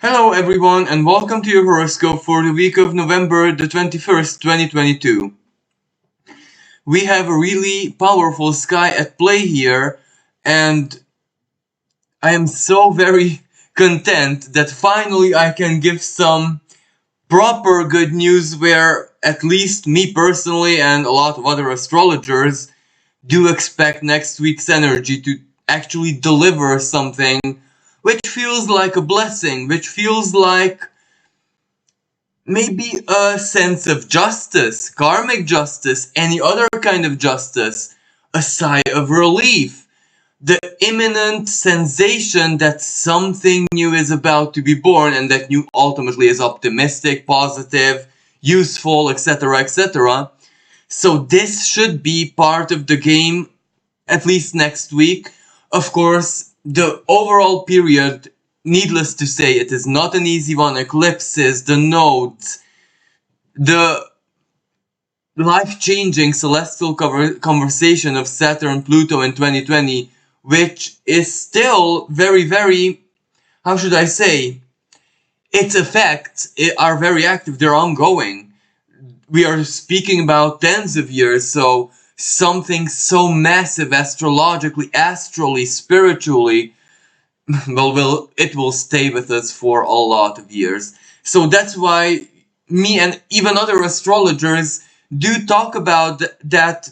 Hello everyone and welcome to your horoscope for the week of November the 21st, 2022. We have a really powerful sky at play here, and I am so very content that finally I can give some proper good news where at least me personally and a lot of other astrologers do expect next week's energy to actually deliver something which feels like a blessing, which feels like maybe a sense of justice, karmic justice, any other kind of justice, a sigh of relief, the imminent sensation that something new is about to be born and that new ultimately is optimistic, positive, useful, etc., etc. So this should be part of the game, at least next week. Of course, the overall period, needless to say, it is not an easy one. Eclipses, the nodes, the life-changing celestial conversation of Saturn Pluto in 2020, which is still very, very, how should I say, its effects are very active, they're ongoing. We are speaking about tens of years, so something so massive astrologically, astrally, spiritually, it will stay with us for a lot of years. So that's why me and even other astrologers do talk about that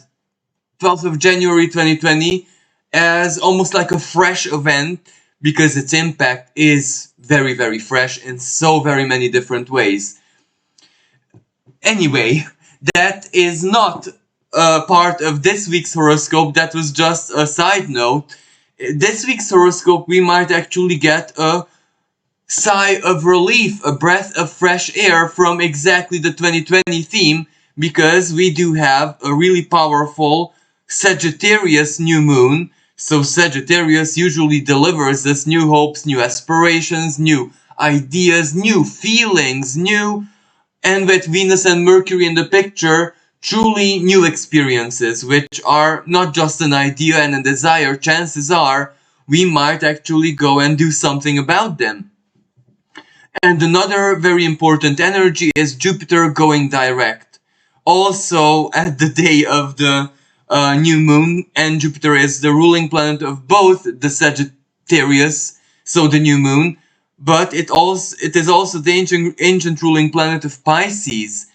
12th of January 2020 as almost like a fresh event, because its impact is very, very fresh in so very many different ways. Anyway, that is not a part of this week's horoscope. That was just a side note. This week's horoscope, we might actually get a sigh of relief, a breath of fresh air from exactly the 2020 theme, because we do have a really powerful Sagittarius new moon. So Sagittarius usually delivers us new hopes, new aspirations, new ideas, new feelings, and with Venus and Mercury in the picture, truly new experiences, which are not just an idea and a desire. Chances are we might actually go and do something about them. And another very important energy is Jupiter going direct. Also at the day of the new moon, and Jupiter is the ruling planet of both the Sagittarius, so the new moon, but it is also the ancient ruling planet of Pisces.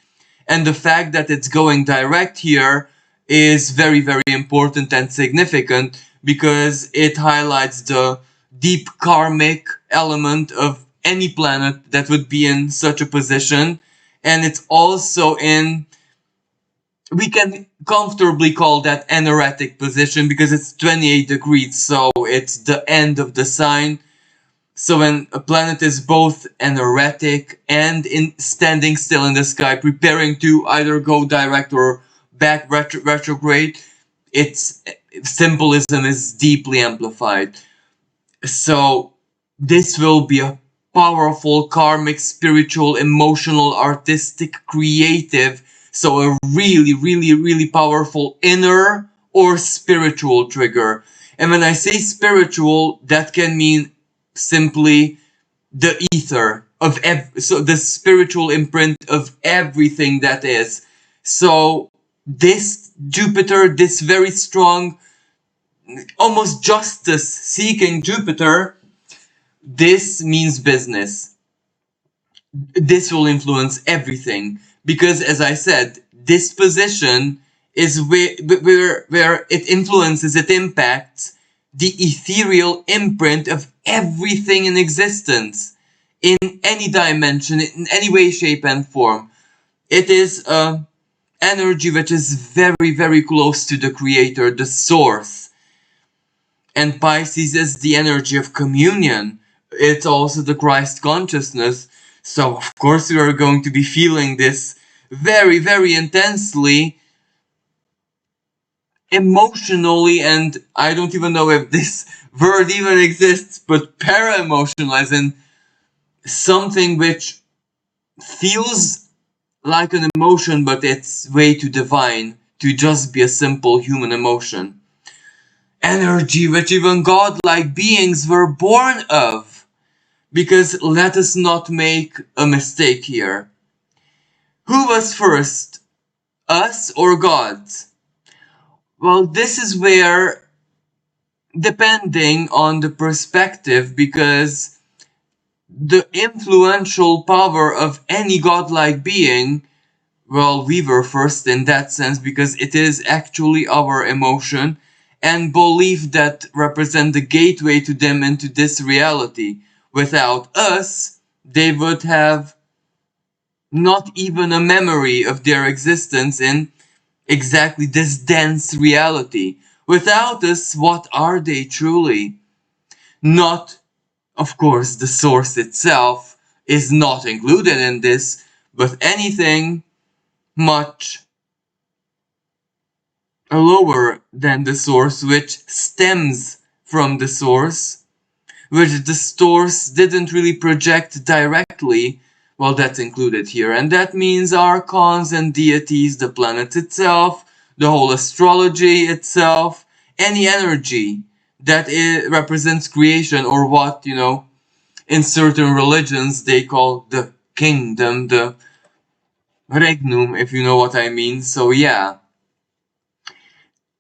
And the fact that it's going direct here is very, very important and significant, because it highlights the deep karmic element of any planet that would be in such a position. And it's also in, we can comfortably call that anaretic position, because it's 28 degrees, so it's the end of the sign. So when a planet is both anaretic and standing still in the sky, preparing to either go direct or back retrograde, its symbolism is deeply amplified. So this will be a powerful, karmic, spiritual, emotional, artistic, creative, so a really, really, really powerful inner or spiritual trigger. And when I say spiritual, that can mean simply the ether of so the spiritual imprint of everything that is. So this Jupiter, this very strong, almost justice seeking Jupiter, this means business. This will influence everything, because as I said, this position is where it influences, it impacts the ethereal imprint of everything in existence, in any dimension, in any way, shape, and form. It is energy which is very, very close to the creator, the source. And Pisces is the energy of communion. It's also the Christ consciousness. So, of course, we are going to be feeling this very, very intensely, emotionally, and I don't even know if this word even exists, but para-emotional, as in something which feels like an emotion, but it's way too divine to just be a simple human emotion. Energy which even godlike beings were born of, Because let us not make a mistake here. Who was first, us or God? Well, this is where, depending on the perspective, because the influential power of any godlike being, well, we were first in that sense because it is actually our emotion and belief that represent the gateway to them into this reality. Without us, they would have not even a memory of their existence in exactly this dense reality. Without us, what are they truly? Not, of course, the source itself is not included in this, but anything much lower than the source, which stems from the source, which the source didn't really project directly, well, that's included here. And that means archons and deities, the planet itself, the whole astrology itself, any energy that it represents creation, or what, in certain religions they call the kingdom, the regnum, if you know what I mean. So yeah.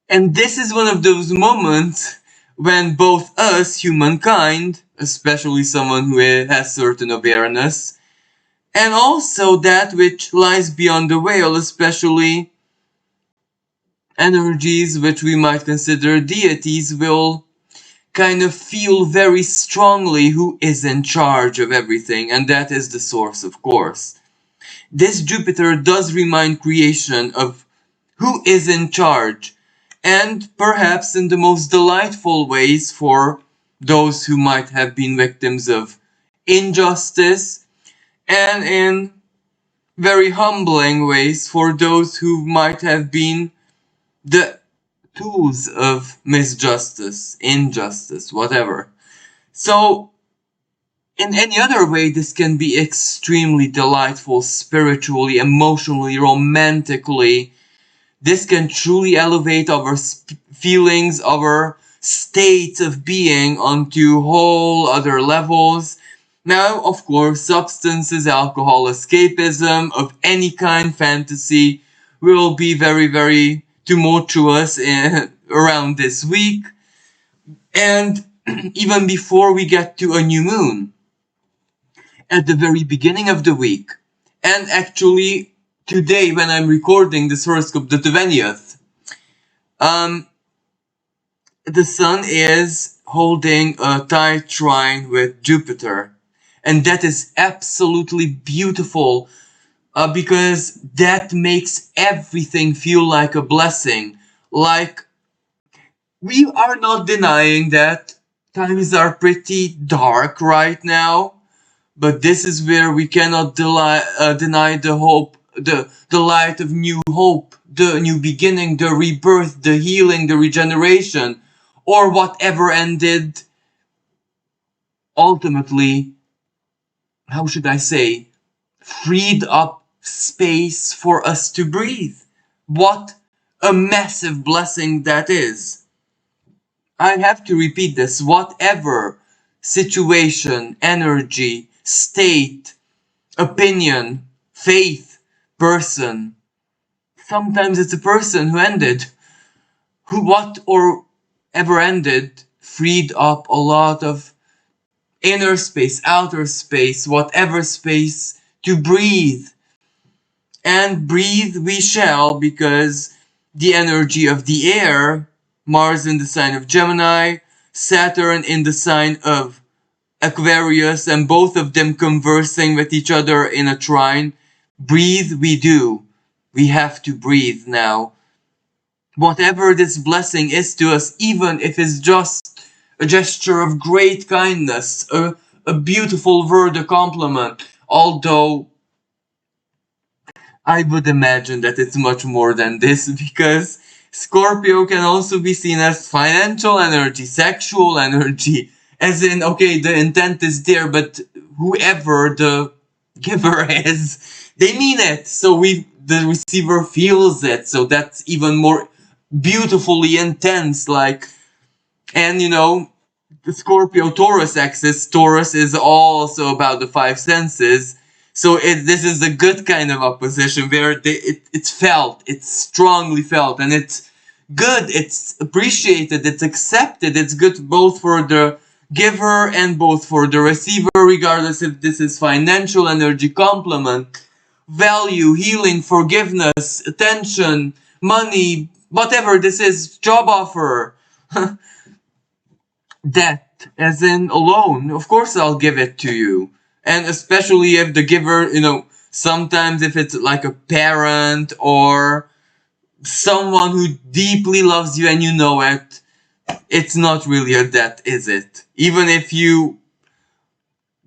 And this is one of those moments when both us, humankind, especially someone who has certain awareness, and also that which lies beyond the veil, especially energies which we might consider deities, will kind of feel very strongly who is in charge of everything, and that is the source, of course. This Jupiter does remind creation of who is in charge, and perhaps in the most delightful ways for those who might have been victims of injustice, and in very humbling ways for those who might have been the tools of misjustice, injustice, whatever. So, in any other way, this can be extremely delightful spiritually, emotionally, romantically. This can truly elevate our feelings, our state of being onto whole other levels. Now, of course, substances, alcohol, escapism of any kind, fantasy will be very, very tumultuous around this week. And even before we get to a new moon, at the very beginning of the week, and actually today when I'm recording this horoscope, the 20th, the sun is holding a tight trine with Jupiter, and that is absolutely beautiful, because that makes everything feel like a blessing. Like, we are not denying that times are pretty dark right now, but this is where we cannot deny the hope, the light of new hope, the new beginning, the rebirth, the healing, the regeneration, or whatever ended ultimately, how should I say, freed up space for us to breathe. What a massive blessing that is. I have to repeat this. Whatever situation, energy, state, opinion, faith, person. Sometimes it's a person who ended, who what or ever ended, freed up a lot of inner space, outer space, whatever space to breathe. And breathe we shall, because the energy of the air, Mars in the sign of Gemini, Saturn in the sign of Aquarius, and both of them conversing with each other in a trine. Breathe we do. We have to breathe now. Whatever this blessing is to us, even if it's just a gesture of great kindness, a beautiful word, a compliment, although I would imagine that it's much more than this, because Scorpio can also be seen as financial energy, sexual energy, as in, okay, the intent is there, but whoever the giver is, they mean it. So the receiver feels it. So that's even more beautifully intense. Like, and the Scorpio Taurus axis. Taurus is also about the five senses. So this is a good kind of opposition where it's felt, it's strongly felt, and it's good, it's appreciated, it's accepted, it's good both for the giver and both for the receiver, regardless if this is financial energy, compliment, value, healing, forgiveness, attention, money, whatever this is, job offer, debt, as in a loan. Of course I'll give it to you. And especially if the giver, sometimes if it's like a parent or someone who deeply loves you and you know it, it's not really a debt, is it? Even if you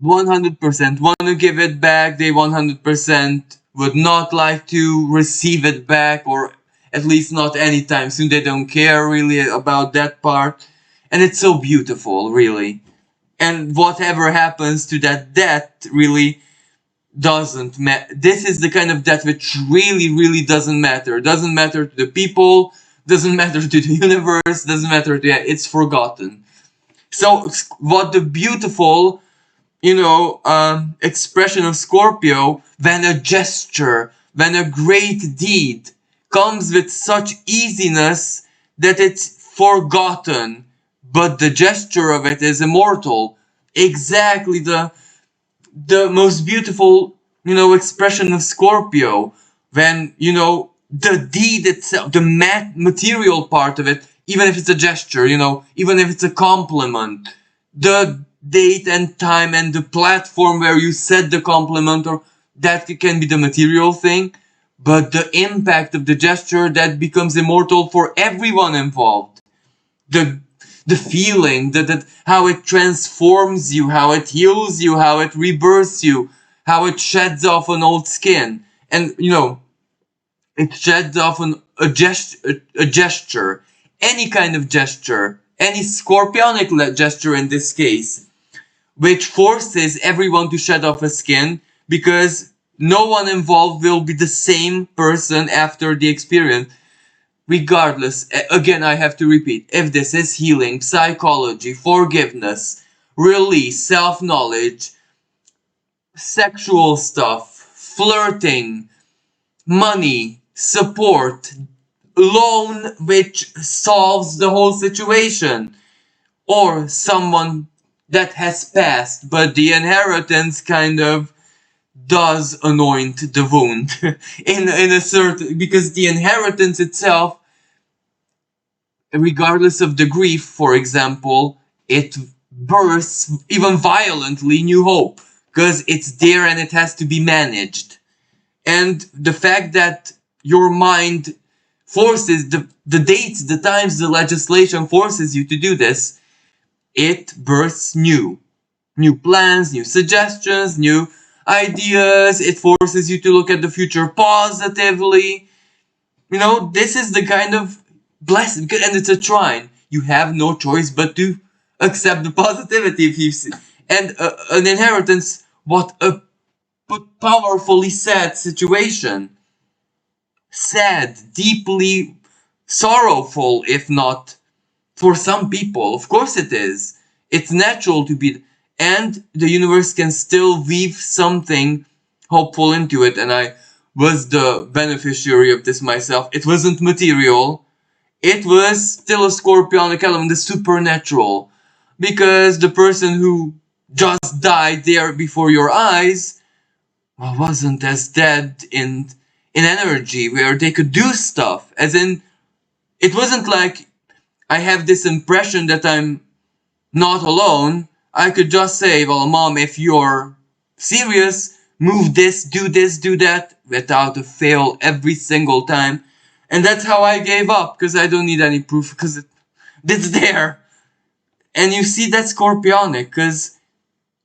100% want to give it back, they 100% would not like to receive it back, or at least not anytime soon. They don't care really about that part. And it's so beautiful, really. And whatever happens to that debt really doesn't matter. This is the kind of debt which really, really doesn't matter. Doesn't matter to the people, doesn't matter to the universe, doesn't matter to it's forgotten. So what the beautiful, expression of Scorpio, when a gesture, when a great deed comes with such easiness that it's forgotten, but the gesture of it is immortal. Exactly the most beautiful, expression of Scorpio, when, the deed itself, the material part of it, even if it's a gesture, even if it's a compliment, the date and time and the platform where you said the compliment, or that can be the material thing, but the impact of the gesture that becomes immortal for everyone involved. The feeling, that how it transforms you, how it heals you, how it rebirths you, how it sheds off an old skin. And, it sheds off a gesture, any kind of gesture, any scorpionic gesture in this case, which forces everyone to shed off a skin, because no one involved will be the same person after the experience. Regardless, again, I have to repeat, if this is healing, psychology, forgiveness, release, self-knowledge, sexual stuff, flirting, money, support, loan which solves the whole situation, or someone that has passed, but the inheritance kind of does anoint the wound in a certain, because the inheritance itself, regardless of the grief, for example, it births even violently new hope, because it's there and it has to be managed. And the fact that your mind forces the dates, the times, the legislation forces you to do this, it births new plans, new suggestions, new ideas. It forces you to look at the future positively. This is the kind of blessing, and it's a trine. You have no choice but to accept the positivity if you see. And an inheritance, what a powerfully sad situation. Sad, deeply sorrowful, if not for some people. Of course it is. It's natural to be, and the universe can still weave something hopeful into it, and I was the beneficiary of this myself. It wasn't material, it was still a scorpionic element, the supernatural, because the person who just died there before your eyes, well, wasn't as dead in energy, where they could do stuff, as in, it wasn't like I have this impression that I'm not alone. I could just say, well, mom, if you're serious, move this, do that, without a fail every single time. And that's how I gave up, because I don't need any proof, because it's there. And you see, that's scorpionic, because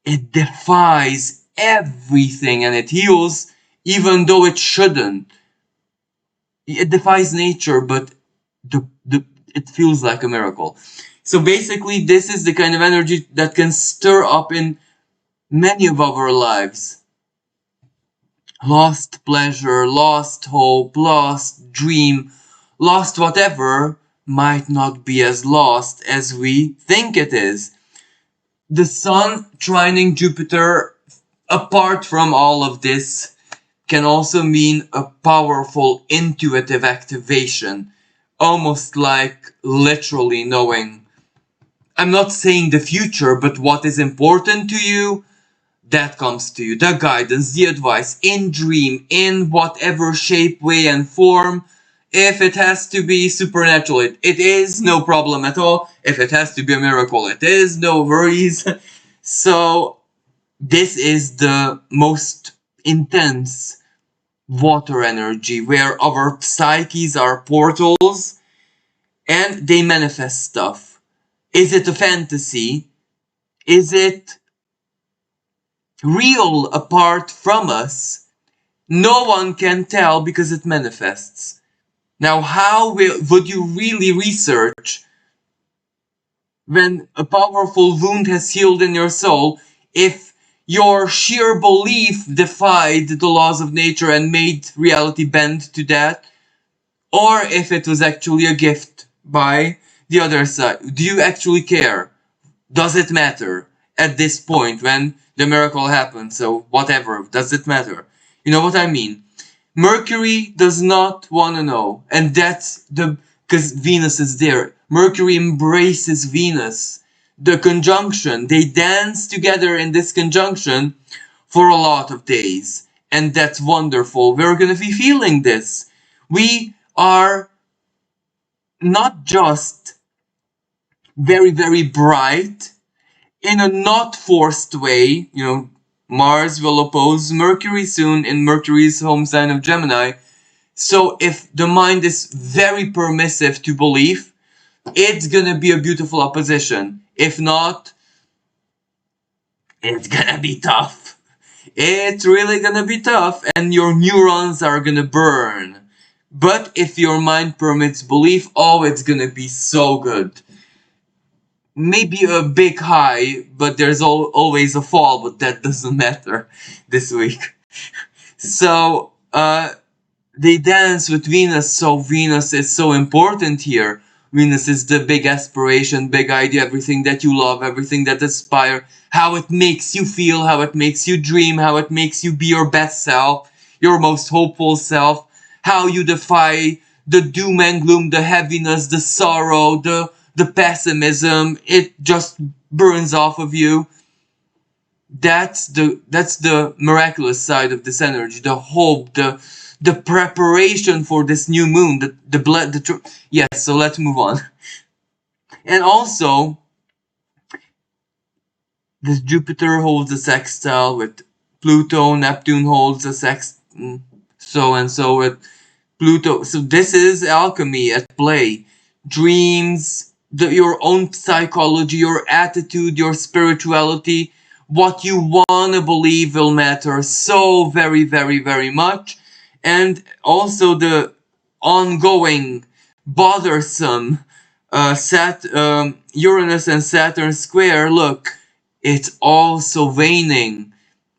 it defies everything and it heals, even though it shouldn't. It defies nature, but it feels like a miracle. So basically, this is the kind of energy that can stir up in many of our lives. Lost pleasure, lost hope, lost dream, lost whatever might not be as lost as we think it is. The Sun trining Jupiter, apart from all of this, can also mean a powerful intuitive activation, almost like literally knowing. I'm not saying the future, but what is important to you, that comes to you. The guidance, the advice, in dream, in whatever shape, way, and form. If it has to be supernatural, it is no problem at all. If it has to be a miracle, it is no worries. So, this is the most intense water energy where our psyches are portals and they manifest stuff. Is it a fantasy? Is it real apart from us? No one can tell because it manifests. Now, how would you really research when a powerful wound has healed in your soul if your sheer belief defied the laws of nature and made reality bend to that? Or if it was actually a gift by the other side? Do you actually care? Does it matter at this point when the miracle happened? So whatever, does it matter? You know what I mean? Mercury does not want to know, and that's because Venus is there. Mercury embraces Venus. The conjunction, they dance together in this conjunction for a lot of days, and that's wonderful. We're gonna be feeling this. We are not just very, very bright in a not forced way. Mars will oppose Mercury soon in Mercury's home sign of Gemini. So if the mind is very permissive to belief, it's gonna be a beautiful opposition. If not, it's gonna be tough. It's really gonna be tough, and your neurons are gonna burn. But if your mind permits belief, oh, it's gonna be so good. Maybe a big high, but there's always a fall, but that doesn't matter this week. So, they dance with Venus, so Venus is so important here. Venus is the big aspiration, big idea, everything that you love, everything that aspire, how it makes you feel, how it makes you dream, how it makes you be your best self, your most hopeful self, how you defy the doom and gloom, the heaviness, the sorrow, the pessimism. It just burns off of you. That's the miraculous side of this energy, the hope, the preparation for this new moon, yes. So let's move on. And also, this Jupiter holds a sextile with Pluto. Neptune holds a so and so with Pluto. So this is alchemy at play. Dreams, your own psychology, your attitude, your spirituality, what you want to believe will matter so very, very, very much. And also the ongoing, bothersome Uranus and Saturn square. Look, it's also waning.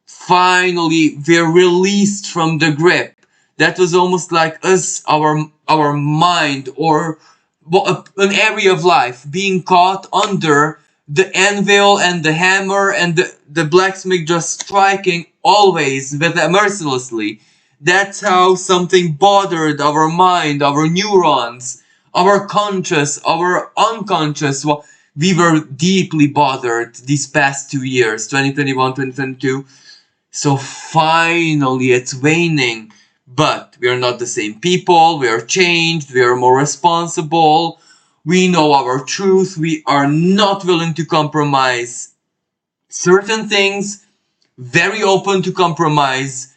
Finally, we're released from the grip. That was almost like us, our mind, or an area of life being caught under the anvil and the hammer and the blacksmith just striking always mercilessly. That's how something bothered our mind, our neurons, our conscious, our unconscious. Well, we were deeply bothered these past 2 years, 2021, 2022. So finally it's waning. But we are not the same people. We are changed. We are more responsible. We know our truth. We are not willing to compromise certain things. Very open to compromise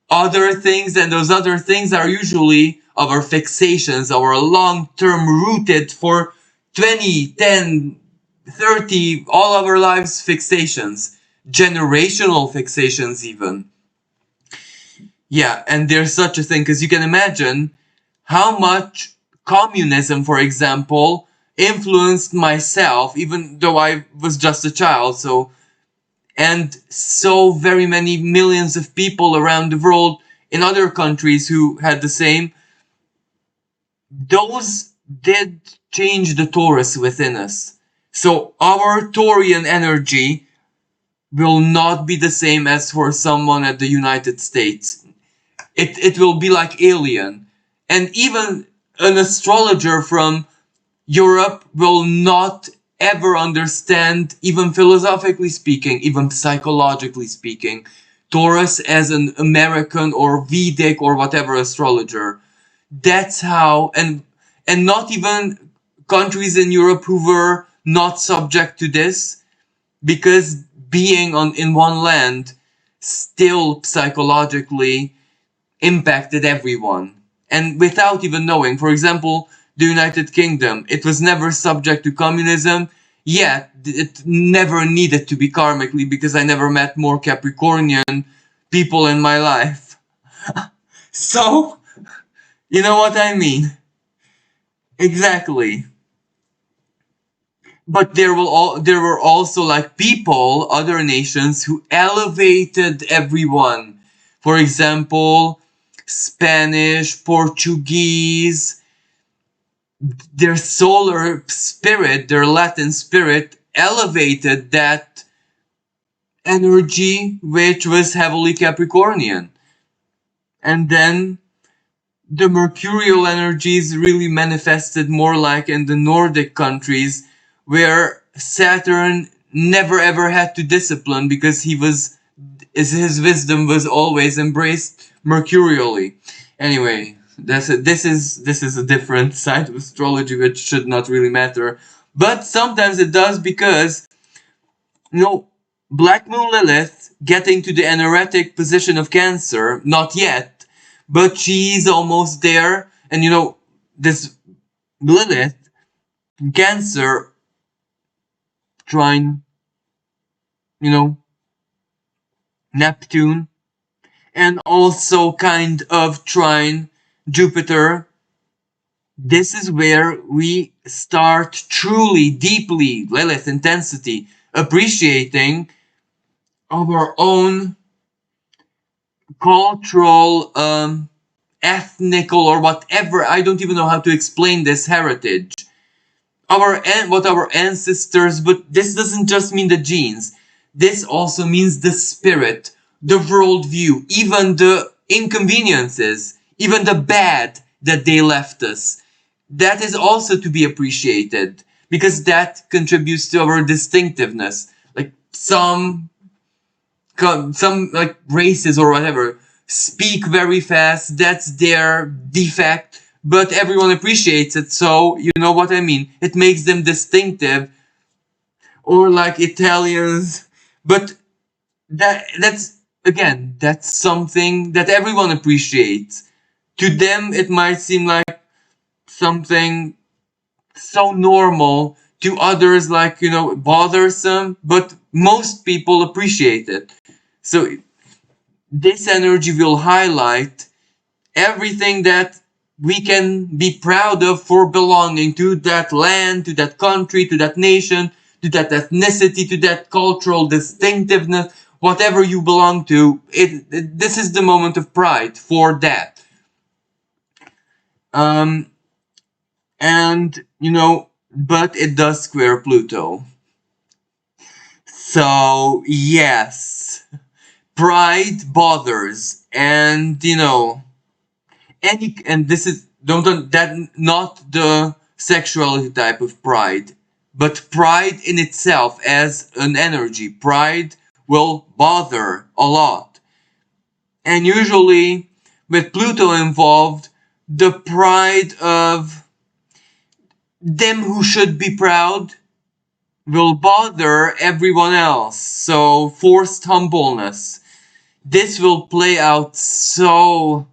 other things. And those other things are usually our fixations, our long-term rooted for 20, 10, 30, all our lives fixations. Generational fixations even. Yeah, and there's such a thing, because you can imagine how much communism, for example, influenced myself, even though I was just a child. And so very many millions of people around the world in other countries who had the same. Those did change the Taurus within us. So our Taurian energy will not be the same as for someone at the United States. It will be like alien. And even an astrologer from Europe will not ever understand, even philosophically speaking, even psychologically speaking, Taurus as an American or Vedic or whatever astrologer. That's how, and not even countries in Europe who were not subject to this, because being on in one land still psychologically impacted everyone, and without even knowing. For example, the United Kingdom, it was never subject to communism, yet it never needed to be karmically, because I never met more Capricornian people in my life. So, you know what I mean? Exactly. But there were also like people, other nations who elevated everyone. For example, Spanish, Portuguese, their solar spirit, their Latin spirit elevated that energy which was heavily Capricornian. And then the mercurial energies really manifested more like in the Nordic countries, where Saturn never ever had to discipline because his wisdom was always embraced mercurially. Anyway, this is a different side of astrology which should not really matter, but sometimes it does, because you know, Black Moon Lilith getting to the energetic position of Cancer, not yet, but she's almost there. And you know, this Lilith, Cancer, trine, you know, Neptune, and also kind of trine Jupiter. This is where we start truly, deeply, Lilith intensity, appreciating our own cultural, ethnical, or whatever. I don't even know how to explain this heritage. What our ancestors, but this doesn't just mean the genes. This also means the spirit, the worldview, even the inconveniences, even the bad that they left us. That is also to be appreciated, because that contributes to our distinctiveness. Like some like races or whatever speak very fast, that's their defect, but everyone appreciates it, so you know what I mean, it makes them distinctive. Or like Italians, but that's again, that's something that everyone appreciates. To them it might seem like something so normal, to others like, you know, bothersome, but most people appreciate it. So this energy will highlight everything that we can be proud of for belonging to that land, to that country, to that nation, to that ethnicity, to that cultural distinctiveness, whatever you belong to. This is the moment of pride for that. Um, and, you know, but it does square Pluto. So, yes, pride bothers, and, you know, and this is don't that not the sexuality type of pride, but pride in itself as an energy. Pride will bother a lot, and usually with Pluto involved, the pride of them who should be proud will bother everyone else. So forced humbleness, this will play out so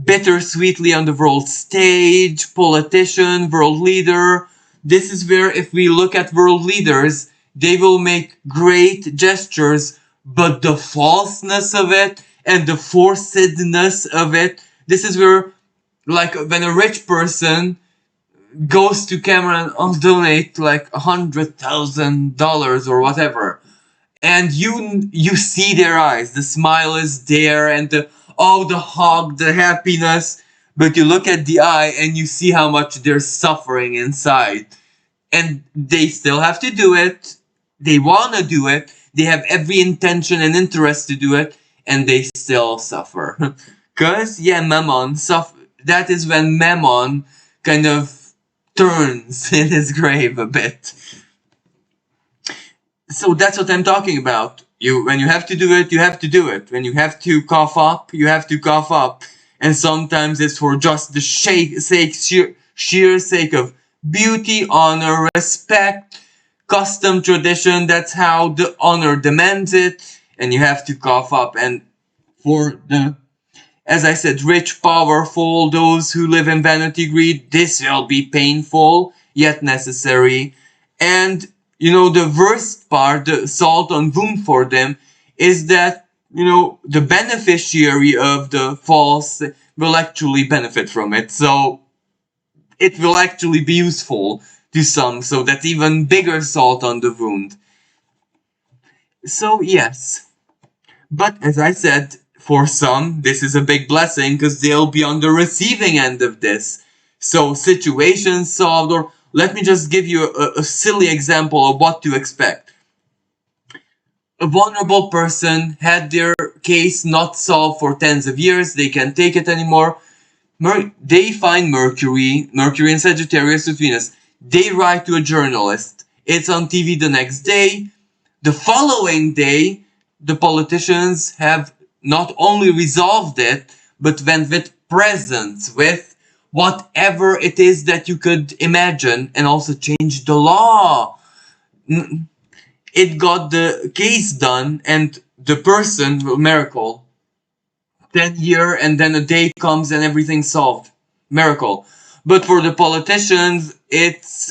bittersweetly on the world stage. Politician, world leader. This is where, if we look at world leaders, they will make great gestures, but the falseness of it and the forcedness of it, this is where, like, when a rich person goes to camera and I'll donate like $100,000 or whatever, and you see their eyes, the smile is there, and the hug, the happiness, but you look at the eye and you see how much they're suffering inside, and they still have to do it, they want to do it, they have every intention and interest to do it, and they still suffer. Because, yeah, Mammon, that is when Mammon kind of turns in his grave a bit. So that's what I'm talking about. When you have to do it, you have to do it. When you have to cough up, you have to cough up. And sometimes it's for just the sheer sake of beauty, honor, respect, custom, tradition. That's how the honor demands it. And you have to cough up. And for the, as I said, rich, powerful, those who live in vanity, greed, this will be painful, yet necessary. And, the worst part, the salt on wound for them, is that, the beneficiary of the false will actually benefit from it. So, it will actually be useful to some, so that's even bigger salt on the wound. So, yes. But, as I said, for some, this is a big blessing because they'll be on the receiving end of this. So, situations solved, or let me just give you a silly example of what to expect. A vulnerable person had their case not solved for tens of years, they can't take it anymore. They find Mercury in Sagittarius with Venus. They write to a journalist. It's on TV the next day. The following day, the politicians have not only resolved it, but went with presents, with whatever it is that you could imagine, and also changed the law. It got the case done, and the person, miracle. 10 years, and then a day comes and everything's solved. Miracle. But for the politicians, it's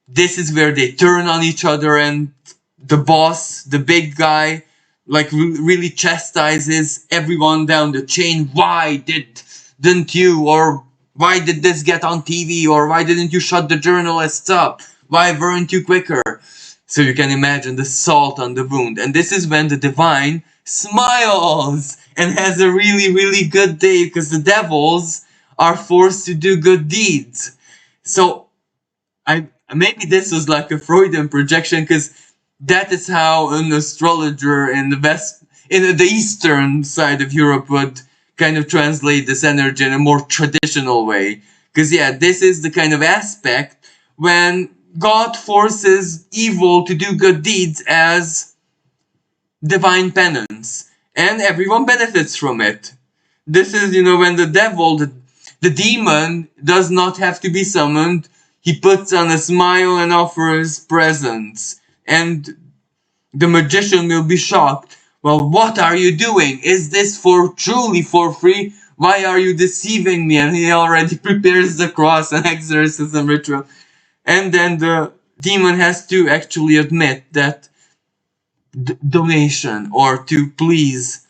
this is where they turn on each other, and the boss, the big guy, like really chastises everyone down the chain. Why didn't you? Or why did this get on TV? Or why didn't you shut the journalists up? Why weren't you quicker? So you can imagine the salt on the wound. And this is when the divine smiles and has a really, really good day, because the devils are forced to do good deeds. So maybe this was like a Freudian projection, because that is how an astrologer in the eastern side of Europe would kind of translate this energy in a more traditional way. Because yeah, this is the kind of aspect when God forces evil to do good deeds as divine penance, and everyone benefits from it. This is, when the devil, the demon, does not have to be summoned. He puts on a smile and offers presents, and the magician will be shocked. Well, what are you doing? Is this truly for free? Why are you deceiving me? And he already prepares the cross and exorcism ritual. And then the demon has to actually admit that donation, or to please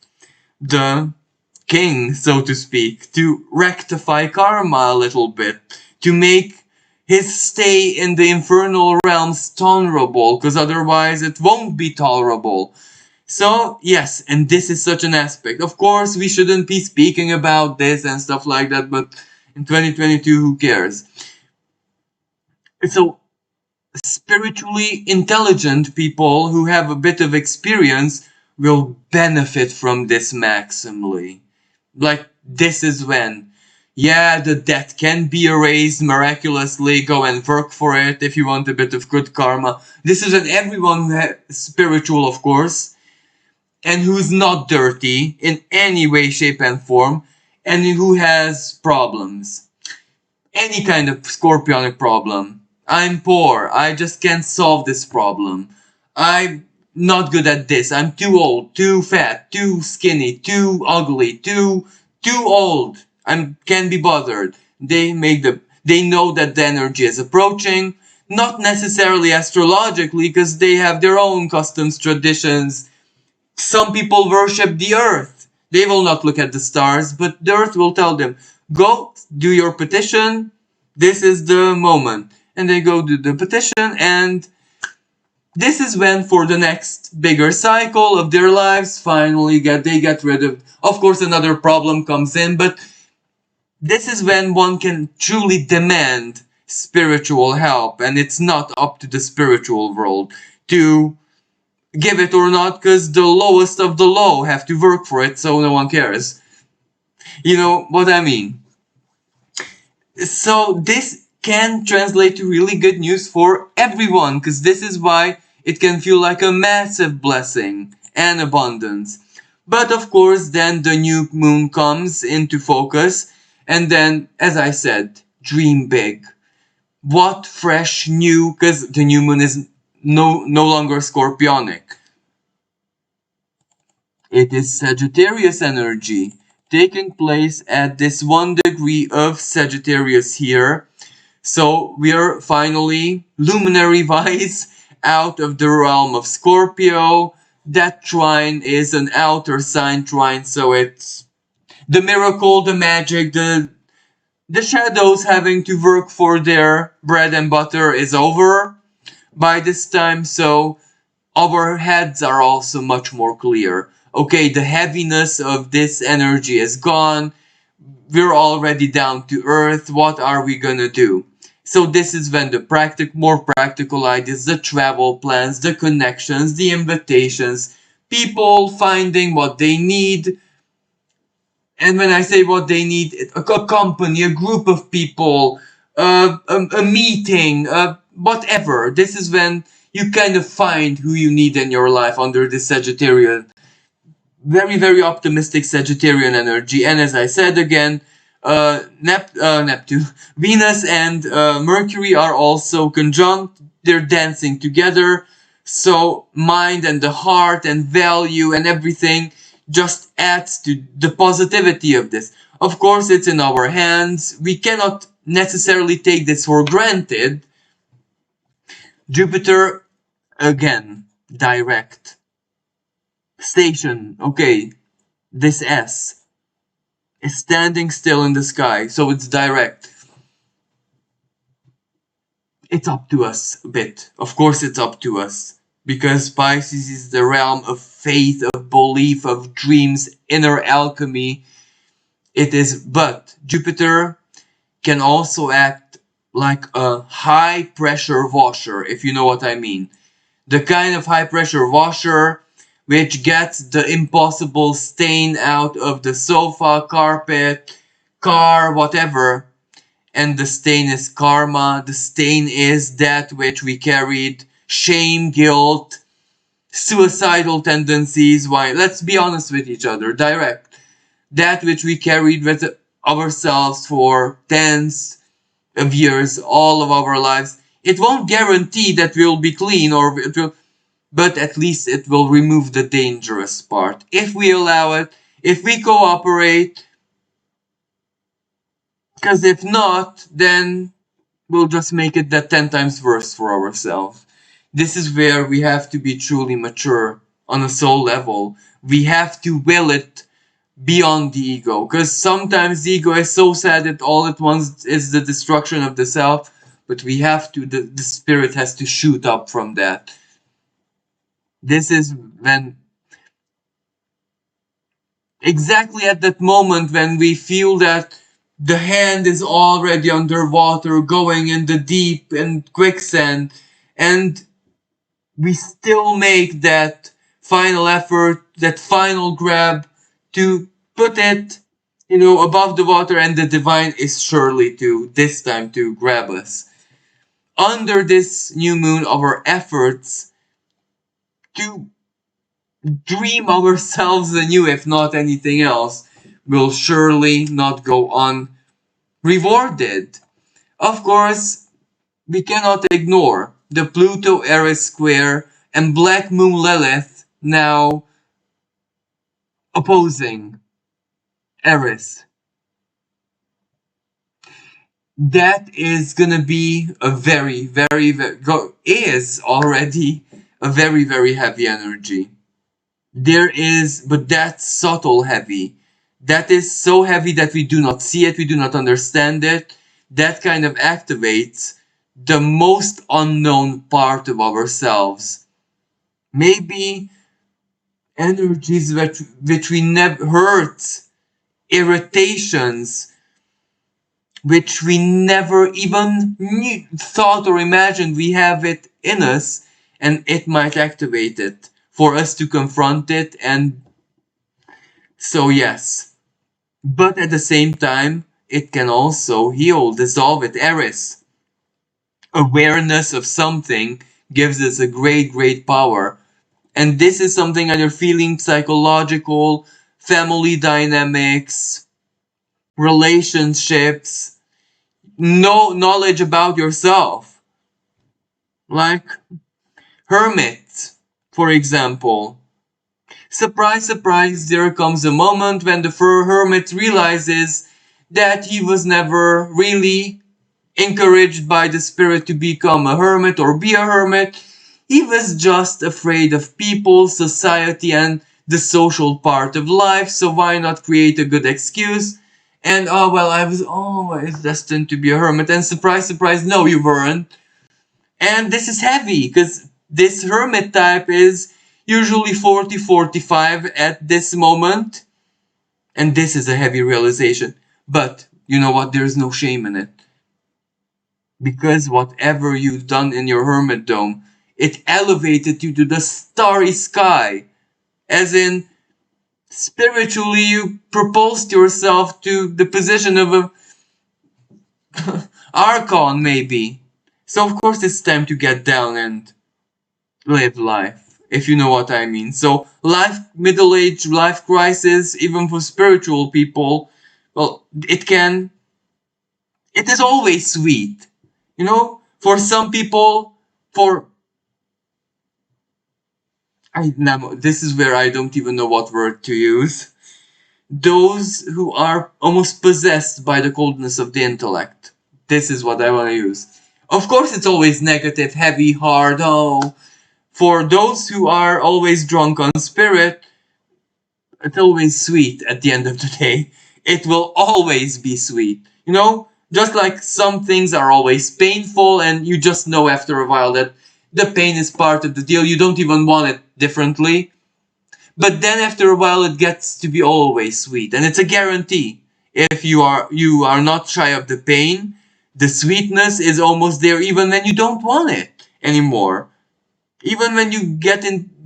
the king, so to speak, to rectify karma a little bit, to make his stay in the infernal realms tolerable, because otherwise it won't be tolerable. So, yes, and this is such an aspect. Of course, we shouldn't be speaking about this and stuff like that, but in 2022, who cares? So, spiritually intelligent people who have a bit of experience will benefit from this maximally. Like, this is when, yeah, the debt can be erased miraculously. Go and work for it if you want a bit of good karma. This is when everyone who has spiritual, of course, and who's not dirty in any way, shape, and form, and who has problems. Any kind of scorpionic problem. I'm poor. I just can't solve this problem. I'm not good at this. I'm too old, too fat, too skinny, too ugly, too old. I can't be bothered. They know that the energy is approaching, not necessarily astrologically, because they have their own customs, traditions. Some people worship the earth. They will not look at the stars, but the earth will tell them, go, do your petition. This is the moment. And they go do the petition, and this is when, for the next bigger cycle of their lives, finally they get rid of course another problem comes in, but this is when one can truly demand spiritual help, and it's not up to the spiritual world to give it or not, because the lowest of the low have to work for it, so no one cares. You know what I mean? So this can translate to really good news for everyone, because this is why it can feel like a massive blessing and abundance. But of course, then the new moon comes into focus, and then, as I said, dream big. What fresh new, because the new moon is no longer scorpionic. It is Sagittarius energy taking place at this 1 degree of Sagittarius here. So we are finally, luminary wise, out of the realm of Scorpio. That trine is an outer sign trine, so it's the miracle, the magic, the shadows having to work for their bread and butter is over by this time, so our heads are also much more clear. Okay, the heaviness of this energy is gone. We're already down to earth. What are we gonna do? So this is when the more practical ideas, the travel plans, the connections, the invitations, people finding what they need. And when I say what they need, a company, a group of people, a meeting, whatever. This is when you kind of find who you need in your life under this Sagittarian, very, very optimistic Sagittarian energy. And as I said again, Neptune, Venus and Mercury are also conjunct. They're dancing together. So mind and the heart and value and everything just adds to the positivity of this. Of course, it's in our hands. We cannot necessarily take this for granted. Jupiter, again, direct. Station, okay, this S is standing still in the sky, so it's direct. It's up to us a bit. Of course, it's up to us. Because Pisces is the realm of faith, of belief, of dreams, inner alchemy. It is, but Jupiter can also act like a high pressure washer, if you know what I mean. The kind of high pressure washer which gets the impossible stain out of the sofa, carpet, car, whatever. And the stain is karma. The stain is that which we carried, shame, guilt, suicidal tendencies. Why? Let's be honest with each other, direct. That which we carried with ourselves for tens of years, all of our lives. It won't guarantee that we'll be clean, or it will, but at least it will remove the dangerous part. If we allow it, if we cooperate, because if not, then we'll just make it that 10 times worse for ourselves. This is where we have to be truly mature on a soul level. We have to will it beyond the ego, because sometimes the ego is so sad that all it wants is the destruction of the self, but we have to, the spirit has to shoot up from that. This is when, exactly at that moment when we feel that the hand is already underwater, going in the deep and quicksand, and we still make that final effort, that final grab to put it, above the water, and the divine is surely to, this time, to grab us. Under this new moon, our efforts to dream ourselves anew, if not anything else, will surely not go unrewarded. Of course, we cannot ignore the Pluto Eris square and Black Moon Lilith now opposing Eris. That is gonna be a very, very, is already a very, very heavy energy. There is, but that's subtle heavy. That is so heavy that we do not see it, we do not understand it. That kind of activates the most unknown part of ourselves. Maybe energies which we never, hurt, irritations, which we never even thought or imagined we have it in us, and it might activate it for us to confront it. And so, yes, but at the same time, it can also heal, dissolve it, erase. Awareness of something gives us a great power. And this is something either feeling, psychological, family dynamics, relationships, no knowledge about yourself. Like hermit, for example. Surprise, surprise, there comes a moment when the hermit realizes that he was never really encouraged by the spirit to become a hermit or be a hermit. He was just afraid of people, society, and the social part of life, so why not create a good excuse? And oh well, I was always destined to be a hermit, and surprise, surprise, no, you weren't. And this is heavy, because this hermit type is usually 40-45 at this moment, and this is a heavy realization. But you know what? There's no shame in it. Because whatever you've done in your hermit dome, it elevated you to the starry sky. As in, spiritually, you proposed yourself to the position of a archon, maybe. So, of course, it's time to get down and live life, if you know what I mean. So, life, middle age, life crisis, even for spiritual people, well, it is always sweet. You know, for some people, for now this is where I don't even know what word to use. Those who are almost possessed by the coldness of the intellect. This is what I want to use. Of course, it's always negative, heavy, hard. Oh, for those who are always drunk on spirit, it's always sweet at the end of the day. It will always be sweet. You know, just like some things are always painful, and you just know after a while that the pain is part of the deal. You don't even want it differently. But then after a while it gets to be always sweet. And it's a guarantee. If you are not shy of the pain, the sweetness is almost there even when you don't want it anymore. Even when you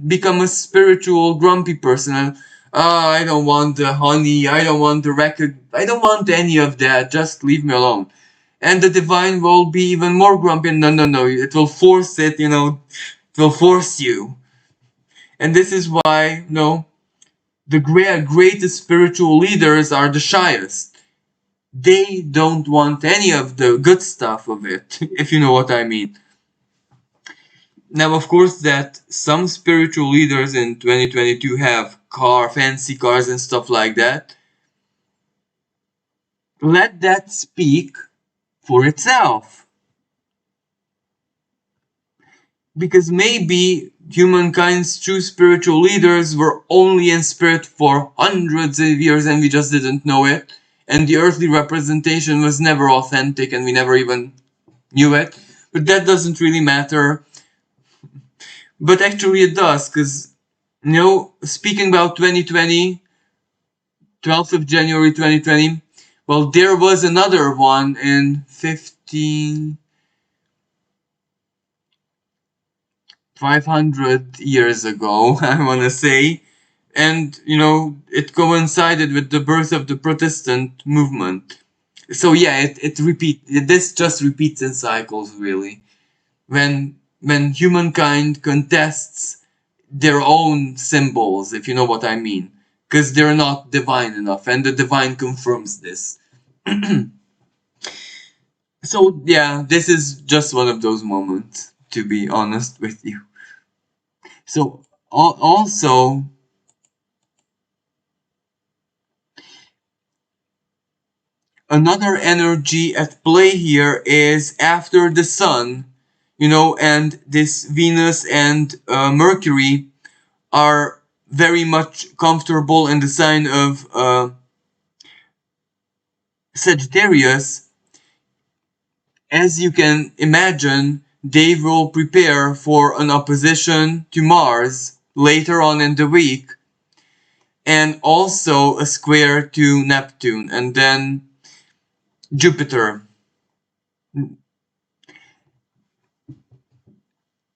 become a spiritual grumpy person and I don't want the honey, I don't want the record, I don't want any of that, just leave me alone. And the divine will be even more grumpy. No, it will force it, it will force you. And this is why, the greatest spiritual leaders are the shyest. They don't want any of the good stuff of it, if you know what I mean. Now, of course, that some spiritual leaders in 2022 have fancy cars and stuff like that. Let that speak for itself. Because maybe humankind's true spiritual leaders were only in spirit for hundreds of years and we just didn't know it. And the earthly representation was never authentic and we never even knew it. But that doesn't really matter. But actually it does, because, speaking about 2020, 12th of January 2020, well, there was another one in 500 years ago, I want to say. And, it coincided with the birth of the Protestant movement. So yeah, this just repeats in cycles, really. When humankind contests their own symbols, if you know what I mean. Because they're not divine enough, and the divine confirms this. So yeah, this is just one of those moments, to be honest with you. So also, another energy at play here is after the sun, and this Venus and Mercury are very much comfortable in the sign of Sagittarius. As you can imagine, they will prepare for an opposition to Mars later on in the week, and also a square to Neptune. And then Jupiter.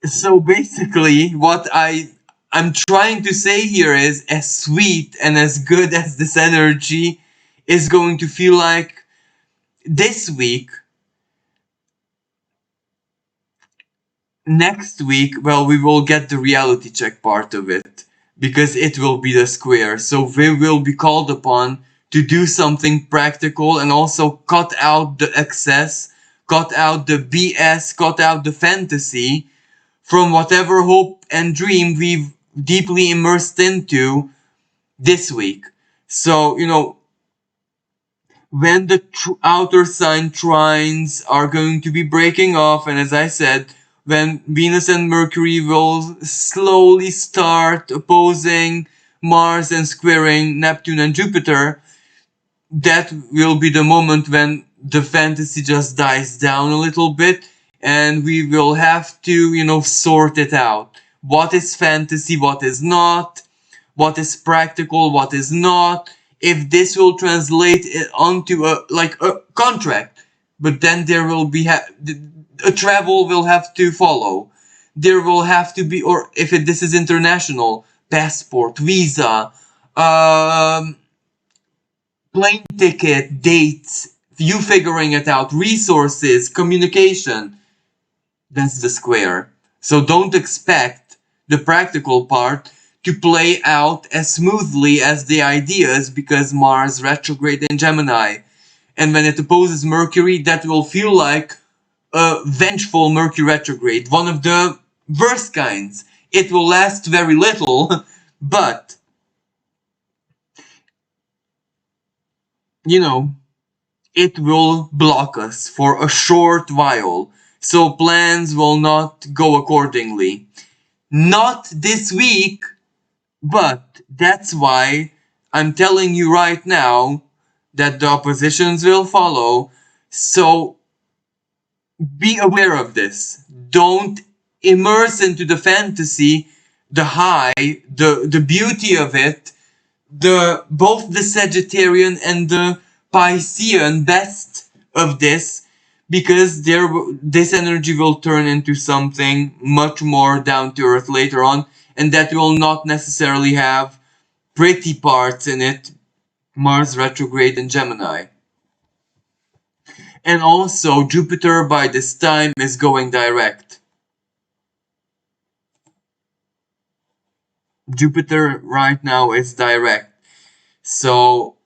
So basically, I'm trying to say here is, as sweet and as good as this energy is going to feel like this week, next week, well, we will get the reality check part of it because it will be the square. So we will be called upon to do something practical and also cut out the excess, cut out the BS, cut out the fantasy from whatever hope and dream we've deeply immersed into this week. So, when the outer sign trines are going to be breaking off, and as I said, when Venus and Mercury will slowly start opposing Mars and squaring Neptune and Jupiter, that will be the moment when the fantasy just dies down a little bit, and we will have to, sort it out. What is fantasy, what is not, what is practical, what is not, if this will translate it onto a contract, but then there will be a travel will have to follow. There will have to be, or if this is international, passport, visa, um, plane ticket, dates, you figuring it out, resources, communication. That's the square. So don't expect the practical part to play out as smoothly as the ideas, because Mars retrograde in Gemini. And when it opposes Mercury, that will feel like a vengeful Mercury retrograde, one of the worst kinds. It will last very little, but, you know, it will block us for a short while. So plans will not go accordingly. Not this week, but that's why I'm telling you right now that the oppositions will follow. So be aware of this. Don't immerse into the fantasy, the high, the beauty of it, the both the Sagittarian and the Piscean best of this, because this energy will turn into something much more down to earth later on, and that will not necessarily have pretty parts in it. Mars retrograde in Gemini. And also Jupiter by this time is going direct. Jupiter right now is direct. So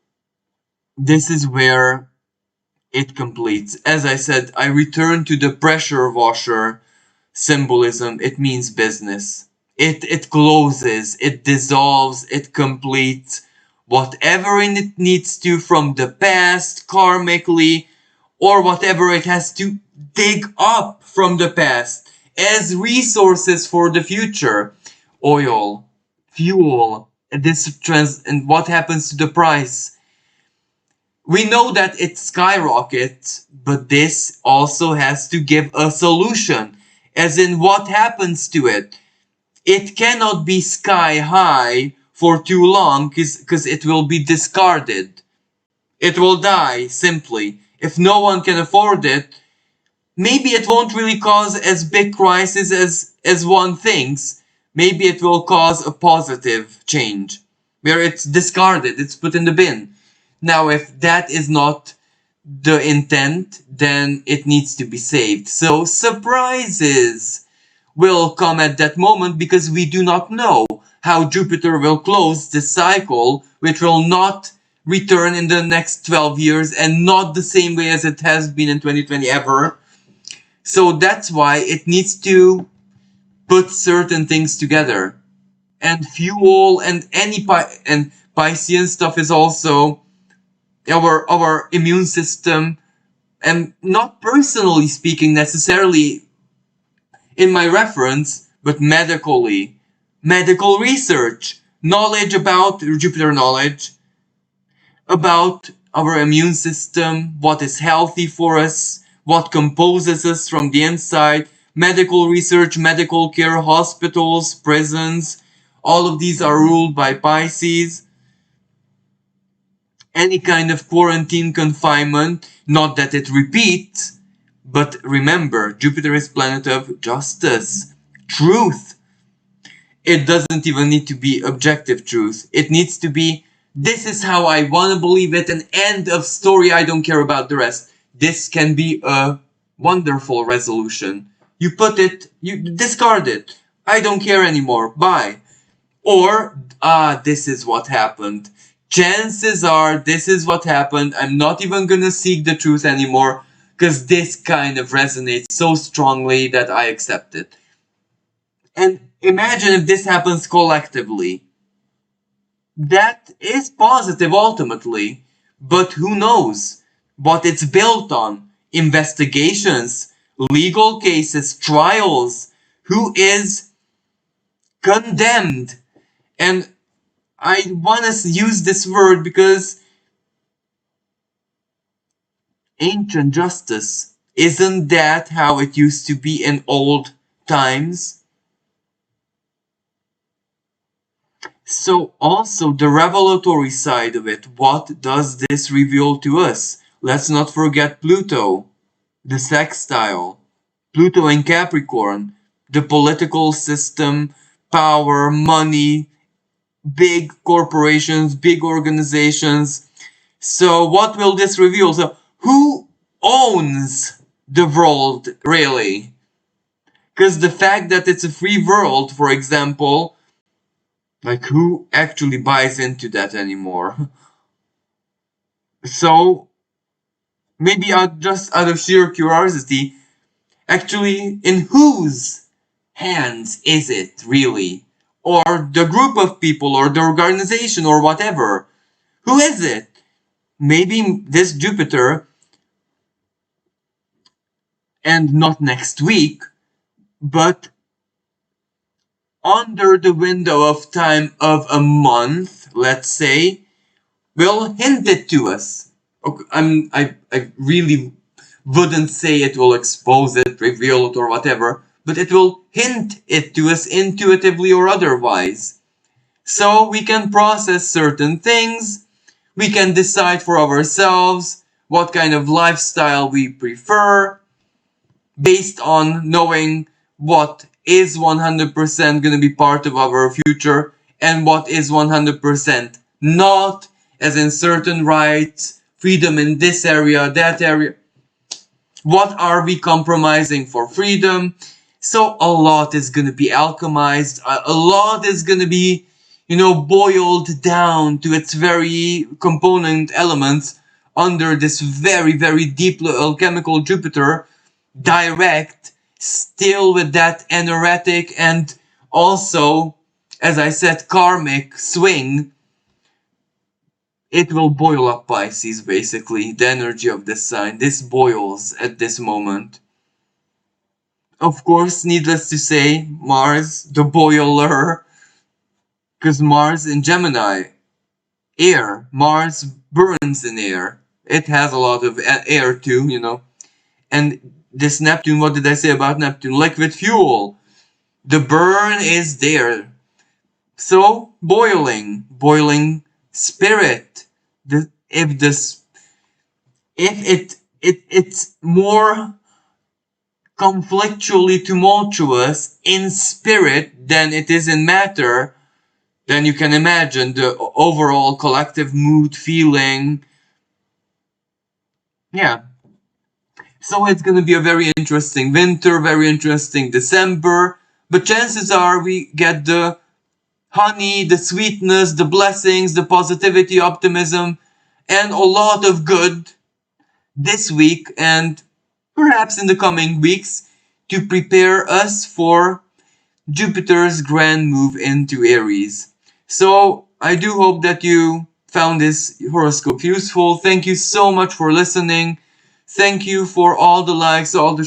this is where it completes. As I said, I return to the pressure washer symbolism. It means business. It closes, it dissolves, it completes whatever it needs to from the past, karmically, or whatever it has to dig up from the past as resources for the future. Oil, fuel, and what happens to the price? We know that it skyrockets, but this also has to give a solution, as in what happens to it. It cannot be sky high for too long because it will be discarded. It will die, simply. If no one can afford it, maybe it won't really cause as big crisis as one thinks. Maybe it will cause a positive change, where it's discarded, it's put in the bin. Now, if that is not the intent, then it needs to be saved. So surprises will come at that moment, because we do not know how Jupiter will close this cycle, which will not return in the next 12 years, and not the same way as it has been in 2020 ever. So that's why it needs to put certain things together. And fuel and and Piscean stuff is also our immune system, and not personally speaking necessarily in my reference, but medically. Medical research, knowledge about Jupiter knowledge, about our immune system, what is healthy for us, what composes us from the inside, medical research, medical care, hospitals, prisons, all of these are ruled by Pisces. any kind of quarantine confinement, not that it repeats, but remember, Jupiter is planet of justice, truth. It doesn't even need to be objective truth. It needs to be, this is how I want to believe it, an end of story, I don't care about the rest. This can be a wonderful resolution. You put it, you discard it. I don't care anymore, bye. Or, this is what happened. Chances are this is what happened. I'm not even gonna seek the truth anymore, because this kind of resonates so strongly that I accept it. And imagine if this happens collectively. That is positive ultimately, but who knows what it's built on? Investigations, legal cases, trials, who is condemned. And I want to use this word because ancient justice, isn't that how it used to be in old times? So also the revelatory side of it, what does this reveal to us? Let's not forget Pluto, the sextile, Pluto in Capricorn, the political system, power, money, big corporations, big organizations. So what will this reveal? So who owns the world really? Because the fact that it's a free world, for example, like who actually buys into that anymore? So maybe just out of sheer curiosity, actually in whose hands is it really? Or the group of people or the organization or whatever? Who is it? Maybe this Jupiter, and not next week, but under the window of time of a month, let's say, will hint it to us. I really wouldn't say it will expose it, reveal it, or whatever, but it will hint it to us intuitively or otherwise. So we can process certain things, we can decide for ourselves what kind of lifestyle we prefer, based on knowing what is 100% going to be part of our future and what is 100% not, as in certain rights, freedom in this area, that area. What are we compromising for freedom? So a lot is going to be alchemized, a lot is going to be, boiled down to its very component elements under this very, very deep alchemical Jupiter, direct, still with that energetic and also, as I said, karmic swing. It will boil up Pisces, basically, the energy of this sign. This boils at this moment. Of course, needless to say, Mars, the boiler, because Mars in Gemini, air. Mars burns in air. It has a lot of air too, And this Neptune, what did I say about Neptune? Liquid fuel. The burn is there. So, boiling spirit. If it's more conflictually tumultuous in spirit than it is in matter, then you can imagine the overall collective mood, feeling. Yeah. So it's going to be a very interesting winter, very interesting December. But chances are we get the honey, the sweetness, the blessings, the positivity, optimism, and a lot of good this week and perhaps in the coming weeks to prepare us for Jupiter's grand move into Aries. So I do hope that you found this horoscope useful. Thank you so much for listening. Thank you for all the likes, all the